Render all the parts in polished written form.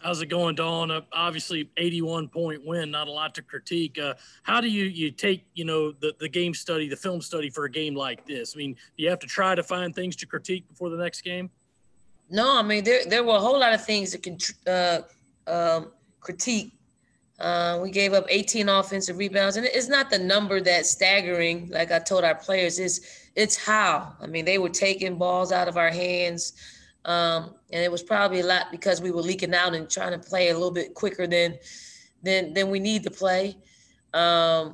How's it going, Dawn? Obviously, 81-point win, not a lot to critique. How do you take, the game study, the film study for a game like this? I mean, do you have to try to find things to critique before the next game? No, I mean, there were a whole lot of things that can critique. We gave up 18 offensive rebounds, and it's not the number that's staggering. Like I told our players, it's how. I mean, they were taking balls out of our hands. And it was probably a lot because we were leaking out and trying to play a little bit quicker than we need to play. I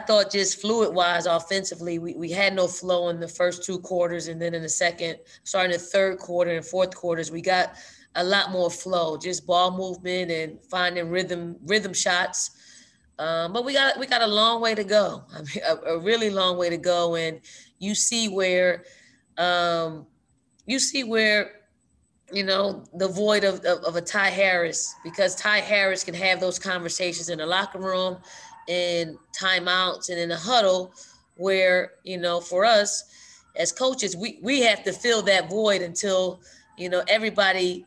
thought just fluid-wise, offensively, we had no flow in the first two quarters, and then in the third quarter and fourth quarters, we got a lot more flow, just ball movement and finding rhythm shots. But we got a long way to go. I mean, a really long way to go, and you see where the void of a Ty Harris, because Ty Harris can have those conversations in the locker room, in timeouts, and in a huddle where, for us as coaches, we have to fill that void until, everybody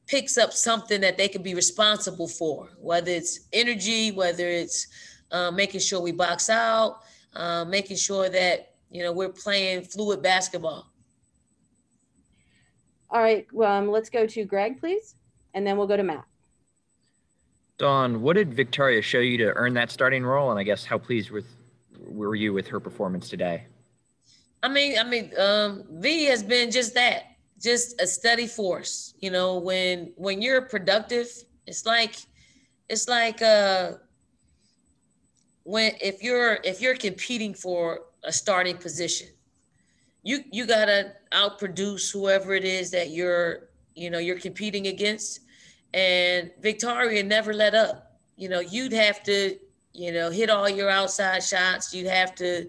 picks up something that they can be responsible for, whether it's energy, whether it's making sure we box out, making sure that, we're playing fluid basketball. All right, let's go to Greg, please, and then we'll go to Matt. Dawn, what did Victoria show you to earn that starting role, and I guess how pleased were you with her performance today? I mean, V has been just that, just a steady force. When you're productive, it's like if you're competing for a starting position, you gotta outproduce whoever it is that you're competing against. And Victoria never let up. You'd have to, hit all your outside shots. You'd have to,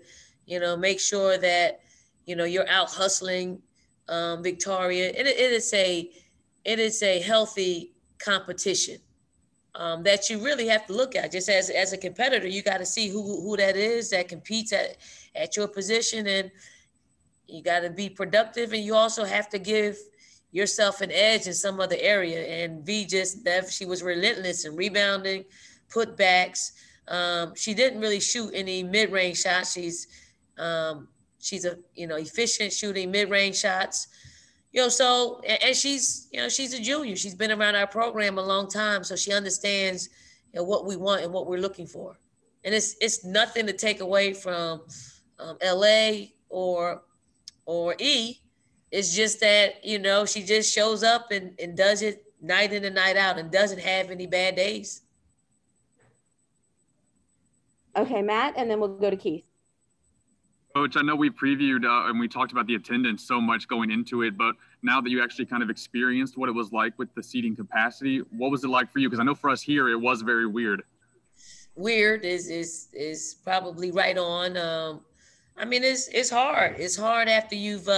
make sure that, you're out hustling Victoria. It is a healthy competition that you really have to look at. Just as a competitor, you got to see who that is that competes at your position, and you got to be productive, and you also have to give yourself an edge in some other area. And V she was relentless in rebounding, putbacks. She didn't really shoot any mid-range shots. She's efficient shooting mid-range shots. So, and she's a junior. She's been around our program a long time, so she understands what we want and what we're looking for. And it's nothing to take away from LA or E. It's just that, she just shows up and does it night in and night out and doesn't have any bad days. Okay, Matt, and then we'll go to Keith. Coach, I know we previewed and we talked about the attendance so much going into it, but now that you actually kind of experienced what it was like with the seating capacity, what was it like for you? Because I know for us here, it was very weird. Weird is probably right on. It's hard. It's hard after you've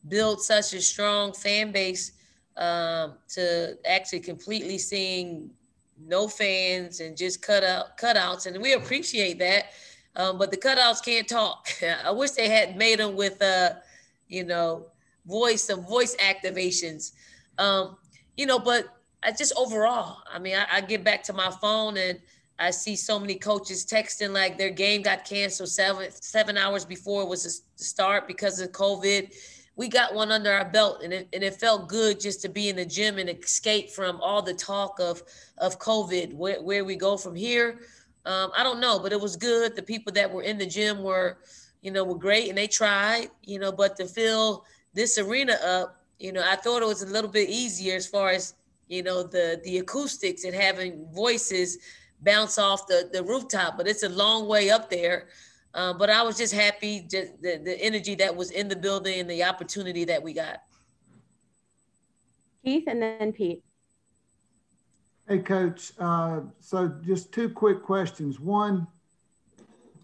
built such a strong fan base to actually completely seeing no fans and just cutouts. And we appreciate that. But the cutouts can't talk. I wish they had made them with, some voice activations. But I just overall, I get back to my phone and I see so many coaches texting like their game got canceled 7 hours before it was to start because of COVID. We got one under our belt, and it felt good just to be in the gym and escape from all the talk of COVID. Where we go from here, I don't know, but it was good. The people that were in the gym were great, and they tried, but to fill this arena up, I thought it was a little bit easier as far as, the acoustics and having voices bounce off the rooftop, but it's a long way up there. But I was just happy, the energy that was in the building and the opportunity that we got. Keith and then Pete. Hey, Coach. So just two quick questions. One,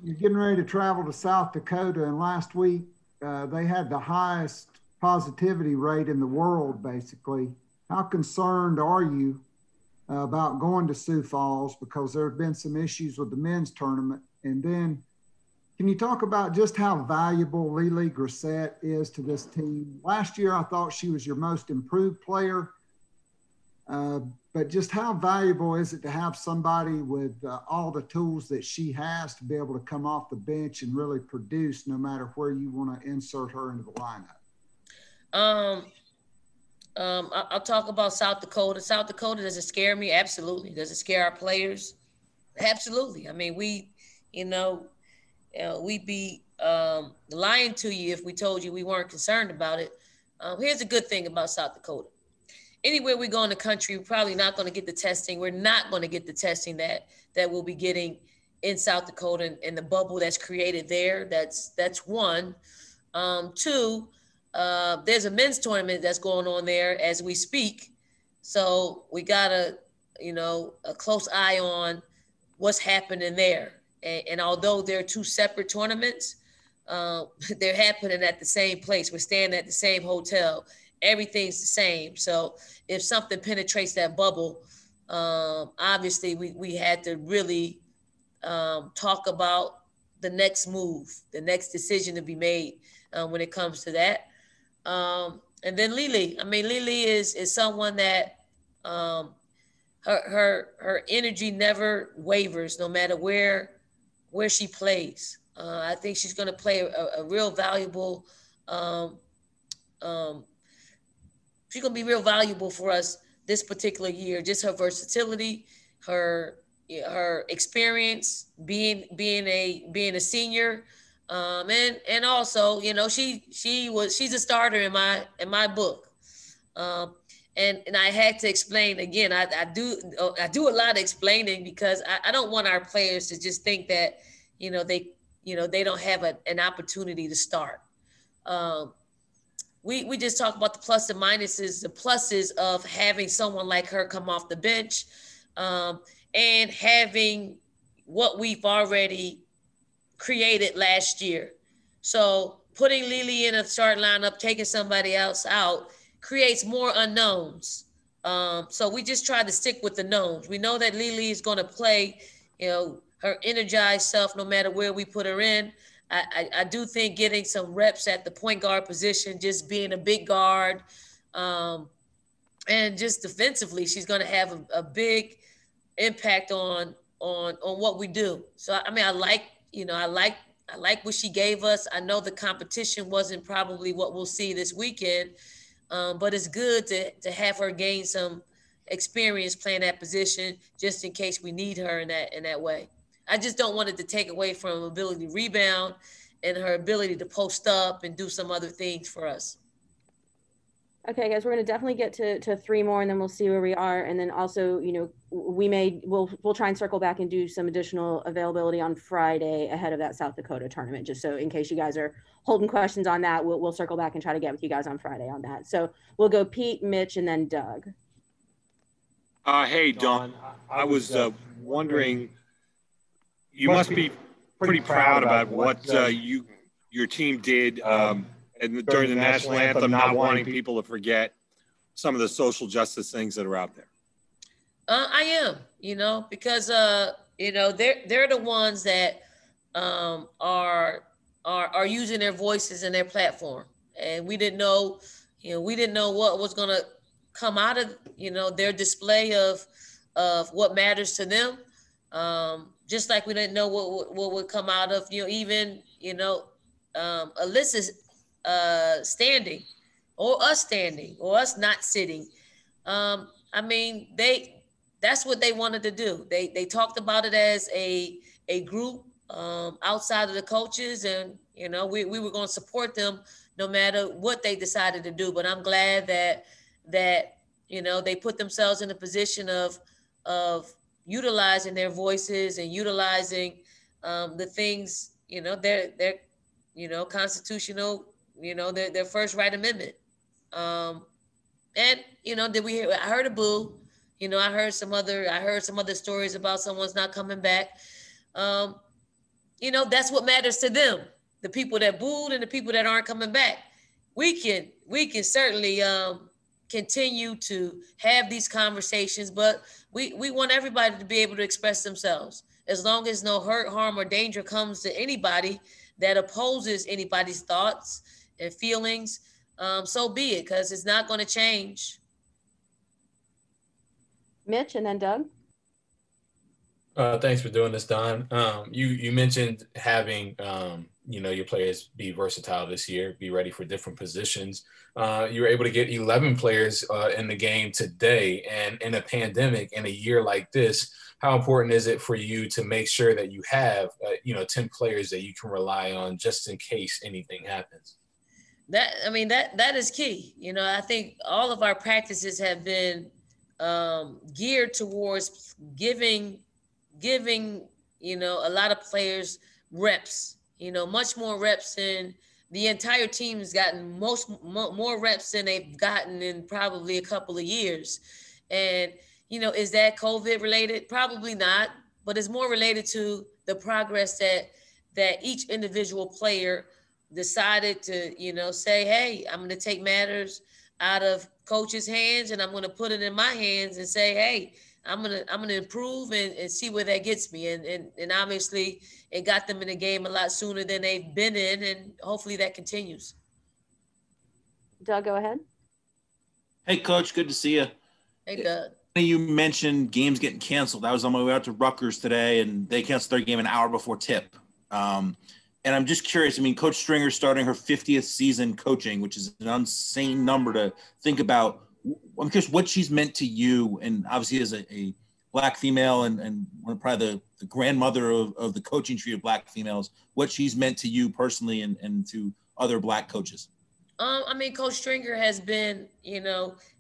you're getting ready to travel to South Dakota, and last week they had the highest positivity rate in the world, basically. How concerned are you about going to Sioux Falls, because there have been some issues with the men's tournament? And then can you talk about just how valuable Lily Grissett is to this team? Last year, I thought she was your most improved player. But just how valuable is it to have somebody with all the tools that she has to be able to come off the bench and really produce no matter where you want to insert her into the lineup? I'll talk about South Dakota. South Dakota, does it scare me? Absolutely. Does it scare our players? Absolutely. I mean, we'd be lying to you if we told you we weren't concerned about it. Here's a good thing about South Dakota. Anywhere we go in the country, we're probably not going to get the testing. We're not going to get the testing that we'll be getting in South Dakota and the bubble that's created there. That's one. Two, there's a men's tournament that's going on there as we speak. So we got a close eye on what's happening there. And although they're two separate tournaments, they're happening at the same place. We're staying at the same hotel. Everything's the same. So if something penetrates that bubble, obviously we had to really talk about the next move, the next decision to be made when it comes to that. And then Lily. I mean, Lily is someone that her energy never wavers, no matter where she plays. I think she's going to play a real valuable. She's going to be real valuable for us this particular year. Just her versatility, her experience, being a senior, and also, she's a starter in my book. And I had to explain again. I do a lot of explaining because I don't want our players to just think that they don't have an opportunity to start. We just talk about the plus and minuses, the pluses of having someone like her come off the bench, and having what we've already created last year. So putting Lily in a start lineup, taking somebody else out creates more unknowns. So we just try to stick with the knowns. We know that Lily is going to play, her energized self no matter where we put her in. I do think getting some reps at the point guard position, just being a big guard, and just defensively, she's going to have a big impact on what we do. So I mean, I like what she gave us. I know the competition wasn't probably what we'll see this weekend, but it's good to have her gain some experience playing that position just in case we need her in that way. I just don't want it to take away from her ability to rebound and her ability to post up and do some other things for us. Okay, guys, we're going to definitely get to three more, and then we'll see where we are. And then also, we'll try and circle back and do some additional availability on Friday ahead of that South Dakota tournament, just so in case you guys are holding questions on that, we'll circle back and try to get with you guys on Friday on that. So we'll go Pete, Mitch, and then Doug. Hey, Dawn, I was wondering, you must be pretty proud about what your team did during the national anthem, not wanting people to forget some of the social justice things that are out there. I am, because they're the ones that are using their voices and their platform, and we didn't know what was going to come out of their display of what matters to them. Just like we didn't know what would come out of Alyssa's standing, or us standing, or us not sitting. I mean, that's what they wanted to do. They talked about it as a group outside of the coaches, and we were going to support them no matter what they decided to do. But I'm glad that they put themselves in a position of utilizing their voices and utilizing the things, their constitutional, their first right amendment. And I heard a boo. I heard some other stories about someone's not coming back. That's what matters to them. The people that booed and the people that aren't coming back. We can certainly continue to have these conversations, but we want everybody to be able to express themselves. As long as no hurt, harm, or danger comes to anybody that opposes anybody's thoughts and feelings, so be it, because it's not going to change. Mitch and then Doug. Thanks for doing this, Don. You mentioned having your players be versatile this year, be ready for different positions. You were able to get 11 players in the game today, and in a pandemic, in a year like this, how important is it for you to make sure that you have 10 players that you can rely on just in case anything happens? That is key. I think all of our practices have been geared towards giving a lot of players reps, much more reps than the entire team has gotten, more reps than they've gotten in probably a couple of years. And, is that COVID related? Probably not, but it's more related to the progress that each individual player decided to, say, hey, I'm going to take matters out of coach's hands and I'm going to put it in my hands and say, hey, I'm gonna improve and see where that gets me. And obviously it got them in the game a lot sooner than they've been in, and hopefully that continues. Doug, go ahead. Hey, Coach, good to see you. Hey, Doug. You mentioned games getting canceled. I was on my way out to Rutgers today, and they canceled their game an hour before tip. And I'm just curious. Coach Stringer's starting her 50th season coaching, which is an insane number to think about. I'm curious what she's meant to you, and obviously as a Black female and probably the grandmother of the coaching tree of Black females, what she's meant to you personally and to other Black coaches. Coach Stringer has been,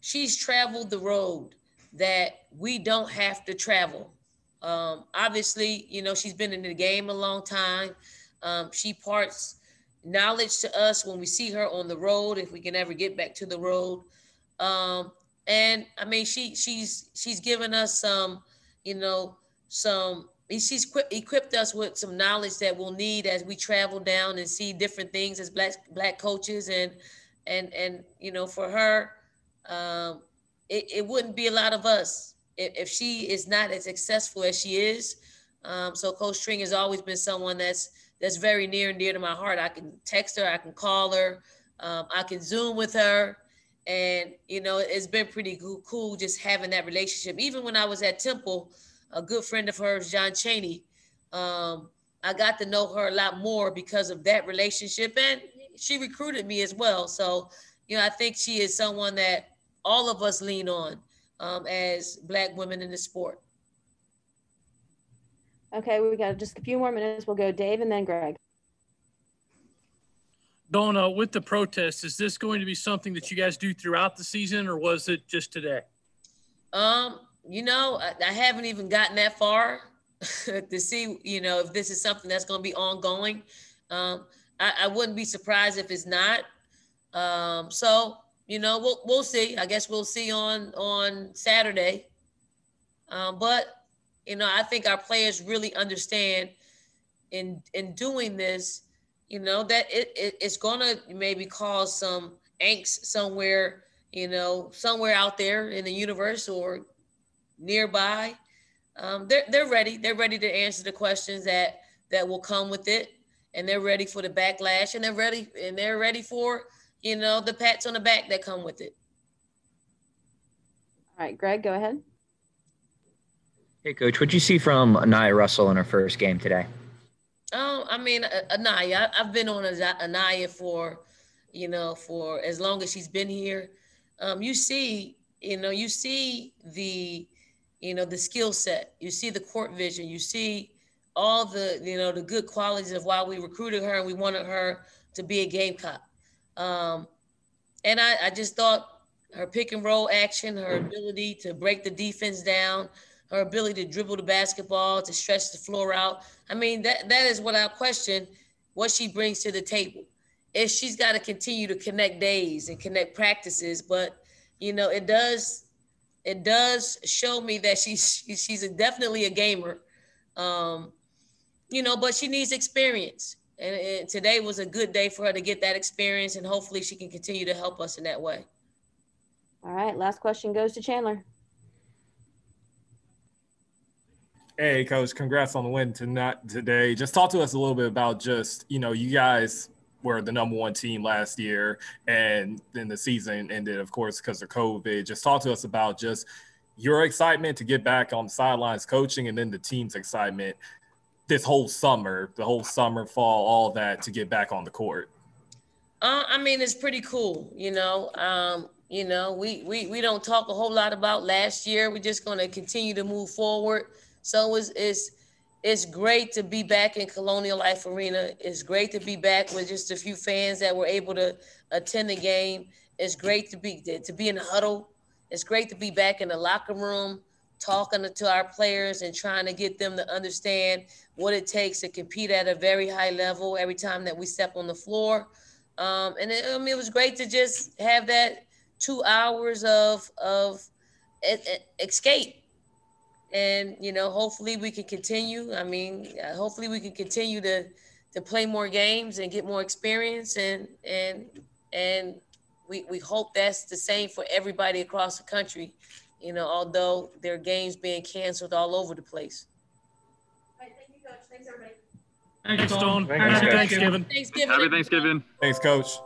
she's traveled the road that we don't have to travel. Obviously, she's been in the game a long time. She imparts knowledge to us when we see her on the road, if we can ever get back to the road. She's given us she's equipped us with some knowledge that we'll need as we travel down and see different things as black coaches. And for her, it wouldn't be a lot of us if she is not as successful as she is. So Coach String has always been someone that's very near and dear to my heart. I can text her, I can call her, I can Zoom with her. And, it's been pretty cool just having that relationship. Even when I was at Temple, a good friend of hers, John Chaney, I got to know her a lot more because of that relationship. And she recruited me as well. So, I think she is someone that all of us lean on as Black women in the sport. Okay, we got just a few more minutes. We'll go Dave and then Greg. Donna, with the protest, is this going to be something that you guys do throughout the season, or was it just today? I haven't even gotten that far to see, if this is something that's going to be ongoing. I wouldn't be surprised if it's not. We'll see. I guess we'll see on Saturday. But I think our players really understand in doing this, that it's gonna maybe cause some angst somewhere, somewhere out there in the universe or nearby. They're ready. They're ready to answer the questions that will come with it, and they're ready for the backlash, and they're ready for the pats on the back that come with it. All right, Greg, go ahead. Hey, Coach, what'd you see from Anaya Russell in her first game today? Anaya, I've been on Anaya for as long as she's been here. You see the skill set, you see the court vision, you see all the, the good qualities of why we recruited her and we wanted her to be a Gamecock. And I just thought her pick and roll action, her ability to break the defense down, her ability to dribble the basketball, to stretch the floor out. That is without question what she brings to the table. If she's got to continue to connect days and connect practices, but it does show me that she's definitely a gamer. But she needs experience. And today was a good day for her to get that experience, and hopefully she can continue to help us in that way. All right, last question goes to Chandler. Hey, Coach, congrats on the win today. Just talk to us a little bit about just, you guys were the #1 team last year, and then the season ended, of course, because of COVID. Just talk to us about just your excitement to get back on the sidelines coaching, and then the team's excitement this whole summer, fall, all that to get back on the court? I mean, it's pretty cool, you know. We don't talk a whole lot about last year. We're just going to continue to move forward. So it's great to be back in Colonial Life Arena. It's great to be back with just a few fans that were able to attend the game. It's great to be in the huddle. It's great to be back in the locker room, talking to our players and trying to get them to understand what it takes to compete at a very high level every time that we step on the floor. It was great to just have that 2 hours of escape. And, you know, hopefully we can continue. I mean, hopefully we can continue to play more games and get more experience. And we hope that's the same for everybody across the country, you know, although there are games being canceled all over the place. All right, thank you, Coach. Thanks, everybody. Thanks, Dawn. Thanks, Happy Thanksgiving. Thanksgiving. Happy Thanksgiving. Thanks, Coach.